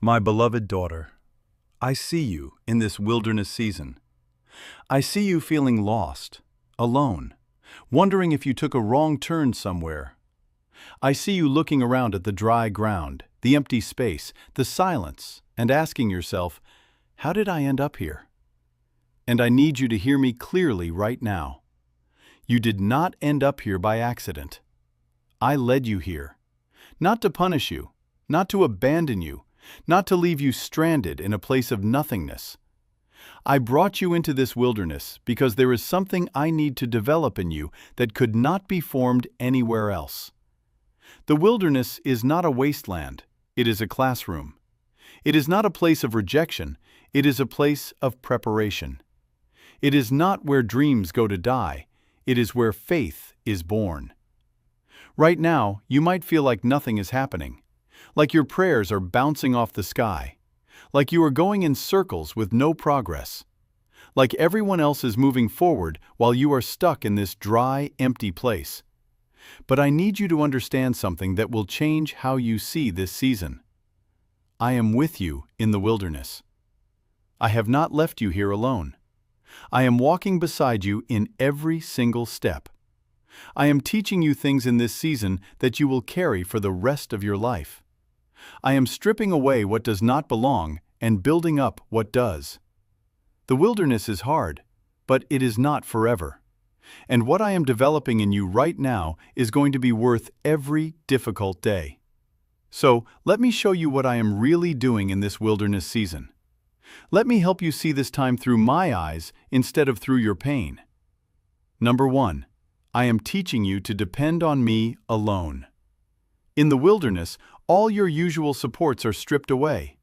My beloved daughter, I see you in this wilderness season. I see you feeling lost, alone, wondering if you took a wrong turn somewhere. I see you looking around at the dry ground, the empty space, the silence, and asking yourself, how did I end up here? And I need you to hear me clearly right now. You did not end up here by accident. I led you here, not to punish you, not to abandon you, not to leave you stranded in a place of nothingness. I brought you into this wilderness because there is something I need to develop in you that could not be formed anywhere else. The wilderness is not a wasteland, it is a classroom. It is not a place of rejection, it is a place of preparation. It is not where dreams go to die, it is where faith is born. Right now, you might feel like nothing is happening, like your prayers are bouncing off the sky, like you are going in circles with no progress, like everyone else is moving forward while you are stuck in this dry, empty place. But I need you to understand something that will change how you see this season. I am with you in the wilderness. I have not left you here alone. I am walking beside you in every single step. I am teaching you things in this season that you will carry for the rest of your life. I am stripping away what does not belong and building up what does. The wilderness is hard, but it is not forever. And what I am developing in you right now is going to be worth every difficult day. So, let me show you what I am really doing in this wilderness season. Let me help you see this time through my eyes instead of through your pain. Number 1. I am teaching you to depend on me alone. In the wilderness, all your usual supports are stripped away.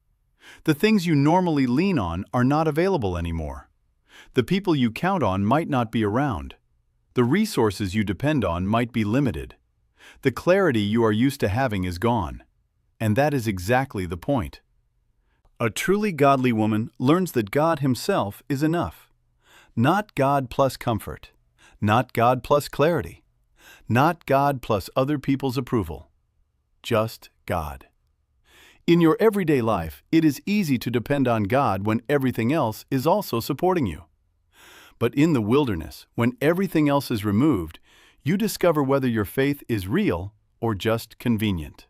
The things you normally lean on are not available anymore. The people you count on might not be around. The resources you depend on might be limited. The clarity you are used to having is gone. And that is exactly the point. A truly godly woman learns that God Himself is enough. Not God plus comfort. Not God plus clarity. Not God plus other people's approval. Just God. In your everyday life, it is easy to depend on God when everything else is also supporting you. But in the wilderness, when everything else is removed, you discover whether your faith is real or just convenient.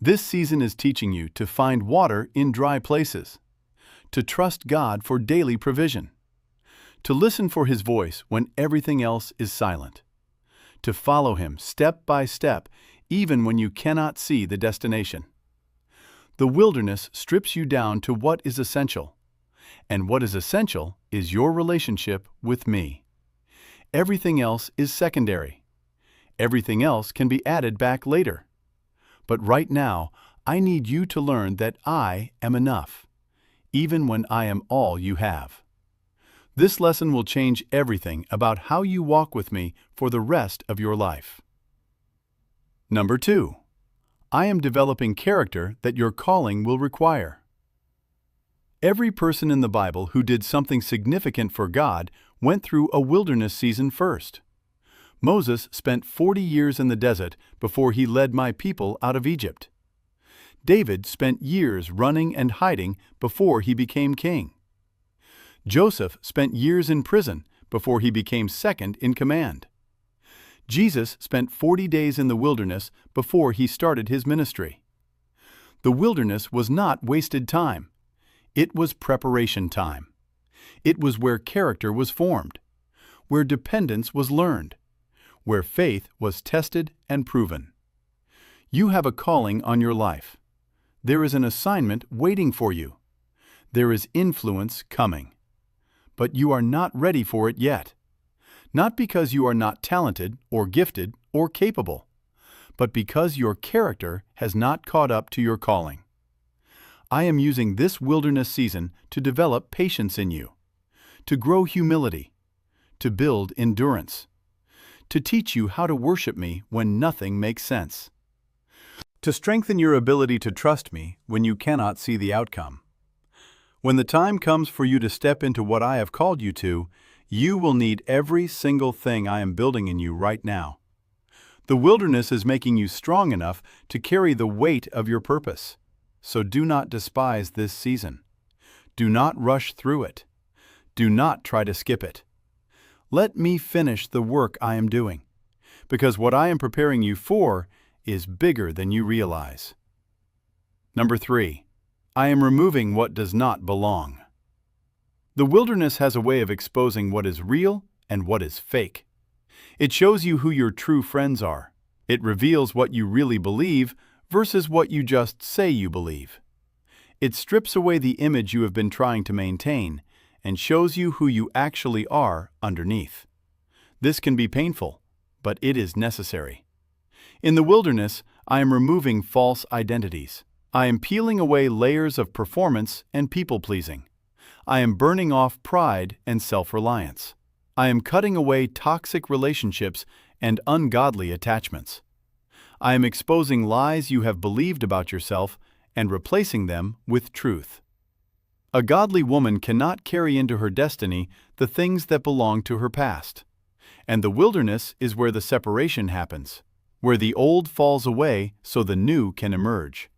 This season is teaching you to find water in dry places, to trust God for daily provision, to listen for His voice when everything else is silent, to follow Him step by step even when you cannot see the destination. The wilderness strips you down to what is essential, and what is essential is your relationship with me. Everything else is secondary. Everything else can be added back later. But right now, I need you to learn that I am enough, even when I am all you have. This lesson will change everything about how you walk with me for the rest of your life. Number 2. I am developing character that your calling will require. Every person in the Bible who did something significant for God went through a wilderness season first. Moses spent 40 years in the desert before he led my people out of Egypt. David spent years running and hiding before he became king. Joseph spent years in prison before he became second in command. Jesus spent 40 days in the wilderness before he started his ministry. The wilderness was not wasted time. It was preparation time. It was where character was formed, where dependence was learned, where faith was tested and proven. You have a calling on your life. There is an assignment waiting for you. There is influence coming. But you are not ready for it yet. Not because you are not talented or gifted or capable, but because your character has not caught up to your calling. I am using this wilderness season to develop patience in you, to grow humility, to build endurance, to teach you how to worship me when nothing makes sense, to strengthen your ability to trust me when you cannot see the outcome. When the time comes for you to step into what I have called you to, you will need every single thing I am building in you right now. The wilderness is making you strong enough to carry the weight of your purpose. so do not despise this season. Do not rush through it. Do not try to skip it. Let me finish the work I am doing, because what I am preparing you for is bigger than you realize. Number 3, I am removing what does not belong. The wilderness has a way of exposing what is real and what is fake. It shows you who your true friends are. It reveals what you really believe versus what you just say you believe. It strips away the image you have been trying to maintain and shows you who you actually are underneath. This can be painful, but it is necessary. In the wilderness, I am removing false identities. I am peeling away layers of performance and people-pleasing. I am burning off pride and self-reliance. I am cutting away toxic relationships and ungodly attachments. I am exposing lies you have believed about yourself and replacing them with truth. A godly woman cannot carry into her destiny the things that belong to her past. And the wilderness is where the separation happens, where the old falls away so the new can emerge.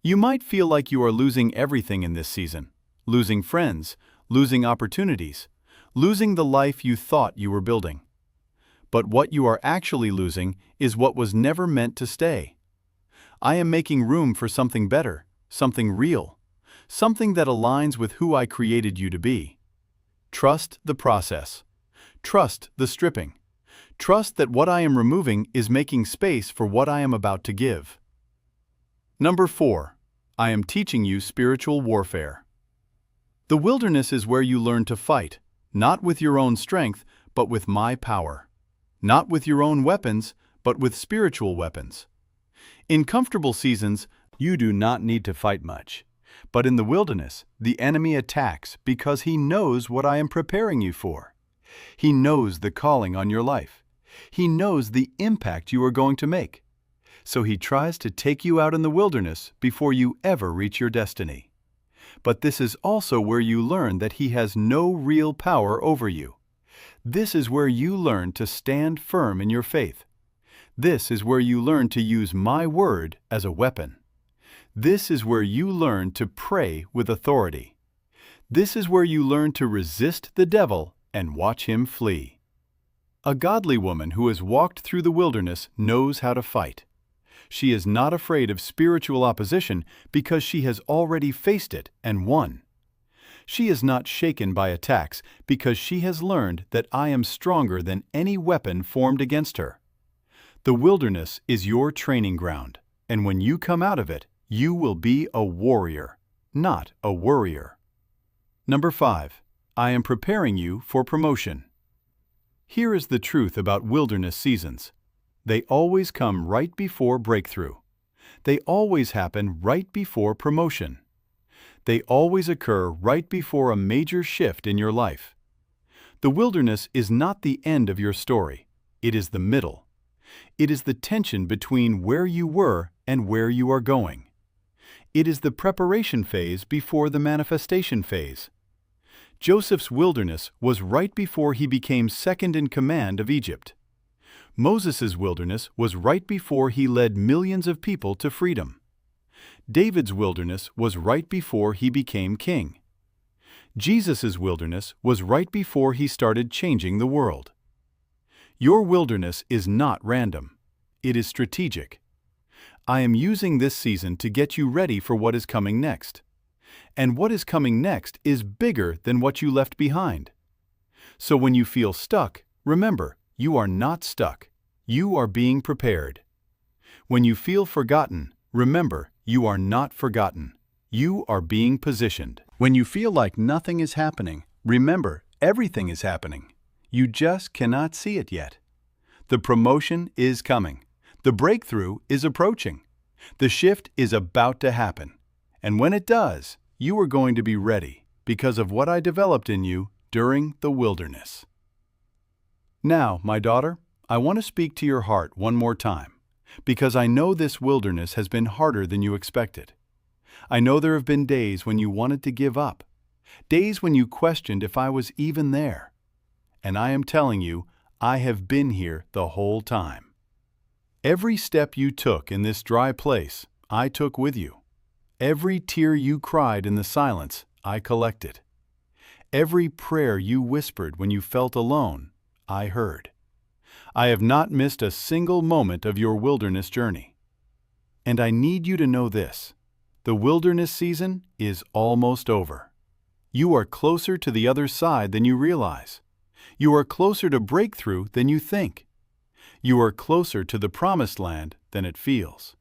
You might feel like you are losing everything in this season, losing friends, losing opportunities, losing the life you thought you were building. But what you are actually losing is what was never meant to stay. I am making room for something better, something real, something that aligns with who I created you to be. Trust the process. Trust the stripping. Trust that what I am removing is making space for what I am about to give. Number 4, I am teaching you spiritual warfare. The wilderness is where you learn to fight, not with your own strength, but with my power. Not with your own weapons, but with spiritual weapons. In comfortable seasons, you do not need to fight much. But in the wilderness, the enemy attacks because he knows what I am preparing you for. He knows the calling on your life. He knows the impact you are going to make. So he tries to take you out in the wilderness before you ever reach your destiny. But this is also where you learn that he has no real power over you. This is where you learn to stand firm in your faith. This is where you learn to use my word as a weapon. This is where you learn to pray with authority. This is where you learn to resist the devil and watch him flee. A godly woman who has walked through the wilderness knows how to fight. She is not afraid of spiritual opposition because she has already faced it and won. She is not shaken by attacks because she has learned that I am stronger than any weapon formed against her. The wilderness is your training ground, and when you come out of it, you will be a warrior, not a worrier. Number 5, I am preparing you for promotion. Here is the truth about wilderness seasons. They always come right before breakthrough. They always happen right before promotion. They always occur right before a major shift in your life. The wilderness is not the end of your story. It is the middle. It is the tension between where you were and where you are going. It is the preparation phase before the manifestation phase. Joseph's wilderness was right before he became second in command of Egypt. Moses' wilderness was right before he led millions of people to freedom. David's wilderness was right before he became king. Jesus' wilderness was right before he started changing the world. Your wilderness is not random. It is strategic. I am using this season to get you ready for what is coming next. And what is coming next is bigger than what you left behind. So when you feel stuck, remember, you are not stuck. You are being prepared. When you feel forgotten, remember, you are not forgotten. You are being positioned. When you feel like nothing is happening, remember, everything is happening. You just cannot see it yet. The promotion is coming. The breakthrough is approaching. The shift is about to happen. And when it does, you are going to be ready because of what I developed in you during the wilderness. Now, my daughter, I want to speak to your heart one more time, because I know this wilderness has been harder than you expected. I know there have been days when you wanted to give up, days when you questioned if I was even there. And I am telling you, I have been here the whole time. Every step you took in this dry place, I took with you. Every tear you cried in the silence, I collected. Every prayer you whispered when you felt alone, I heard. I have not missed a single moment of your wilderness journey. And I need you to know this: the wilderness season is almost over. You are closer to the other side than you realize. You are closer to breakthrough than you think. You are closer to the promised land than it feels.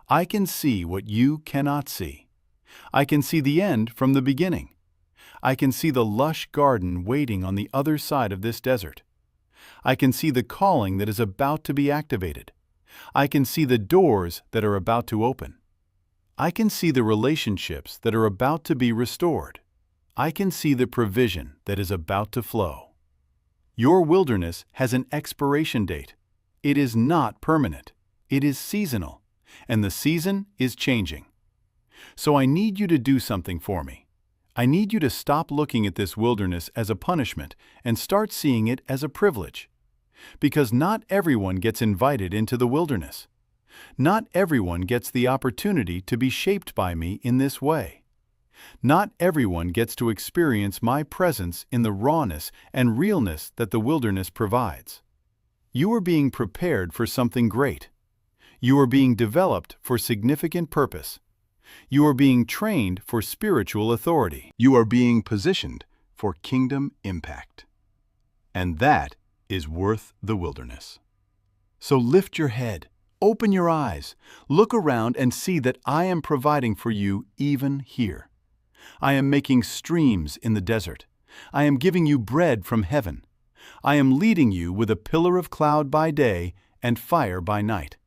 I can see what you cannot see. I can see the end from the beginning. I can see the lush garden waiting on the other side of this desert. I can see the calling that is about to be activated. I can see the doors that are about to open. I can see the relationships that are about to be restored. I can see the provision that is about to flow. Your wilderness has an expiration date. It is not permanent. It is seasonal, and the season is changing. So I need you to do something for me. I need you to stop looking at this wilderness as a punishment and start seeing it as a privilege. Because not everyone gets invited into the wilderness. Not everyone gets the opportunity to be shaped by me in this way. Not everyone gets to experience my presence in the rawness and realness that the wilderness provides. You are being prepared for something great. You are being developed for significant purpose. You are being trained for spiritual authority. You are being positioned for kingdom impact. And that is worth the wilderness. So lift your head, open your eyes, look around and see that I am providing for you even here. I am making streams in the desert. I am giving you bread from heaven. I am leading you with a pillar of cloud by day and fire by night.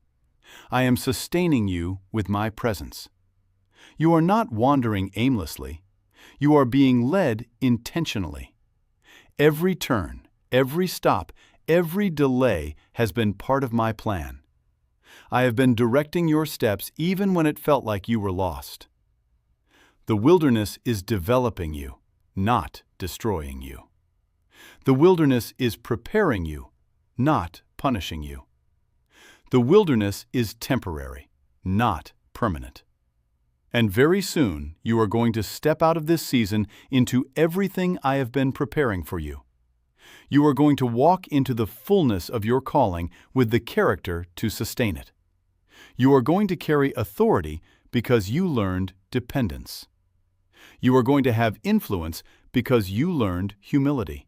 I am sustaining you with my presence. You are not wandering aimlessly. You are being led intentionally. Every turn, every stop, every delay has been part of my plan. I have been directing your steps even when it felt like you were lost. The wilderness is developing you, not destroying you. The wilderness is preparing you, not punishing you. The wilderness is temporary, not permanent. And very soon you are going to step out of this season into everything I have been preparing for you. You are going to walk into the fullness of your calling with the character to sustain it. You are going to carry authority because you learned dependence. You are going to have influence because you learned humility.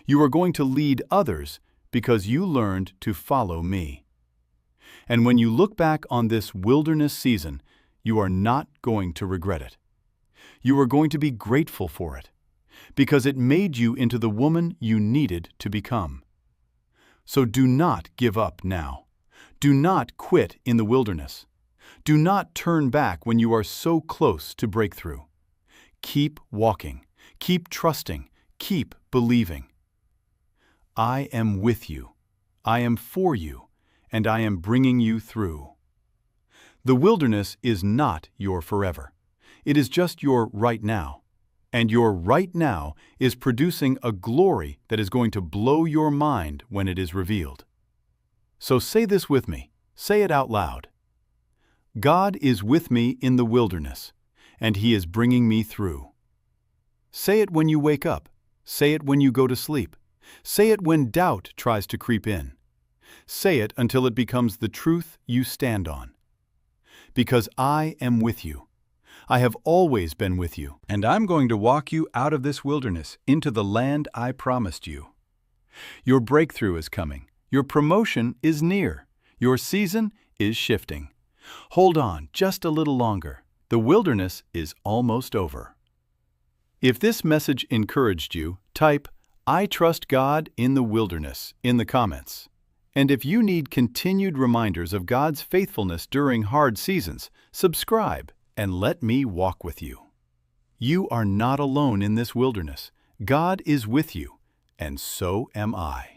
You are going to lead others because you learned to follow me. And when you look back on this wilderness season, you are not going to regret it. You are going to be grateful for it, because it made you into the woman you needed to become. So do not give up now. Do not quit in the wilderness. Do not turn back when you are so close to breakthrough. Keep walking, keep trusting, keep believing. I am with you, I am for you, and I am bringing you through. The wilderness is not your forever. It is just your right now. And your right now is producing a glory that is going to blow your mind when it is revealed. So say this with me. Say it out loud. God is with me in the wilderness, and He is bringing me through. Say it when you wake up. Say it when you go to sleep. Say it when doubt tries to creep in. Say it until it becomes the truth you stand on. Because I am with you. I have always been with you, and I'm going to walk you out of this wilderness into the land I promised you. Your breakthrough is coming. Your promotion is near. Your season is shifting. Hold on just a little longer. The wilderness is almost over. If this message encouraged you, type, "I trust God in the wilderness" in the comments. And if you need continued reminders of God's faithfulness during hard seasons, subscribe and let me walk with you. You are not alone in this wilderness. God is with you, and so am I.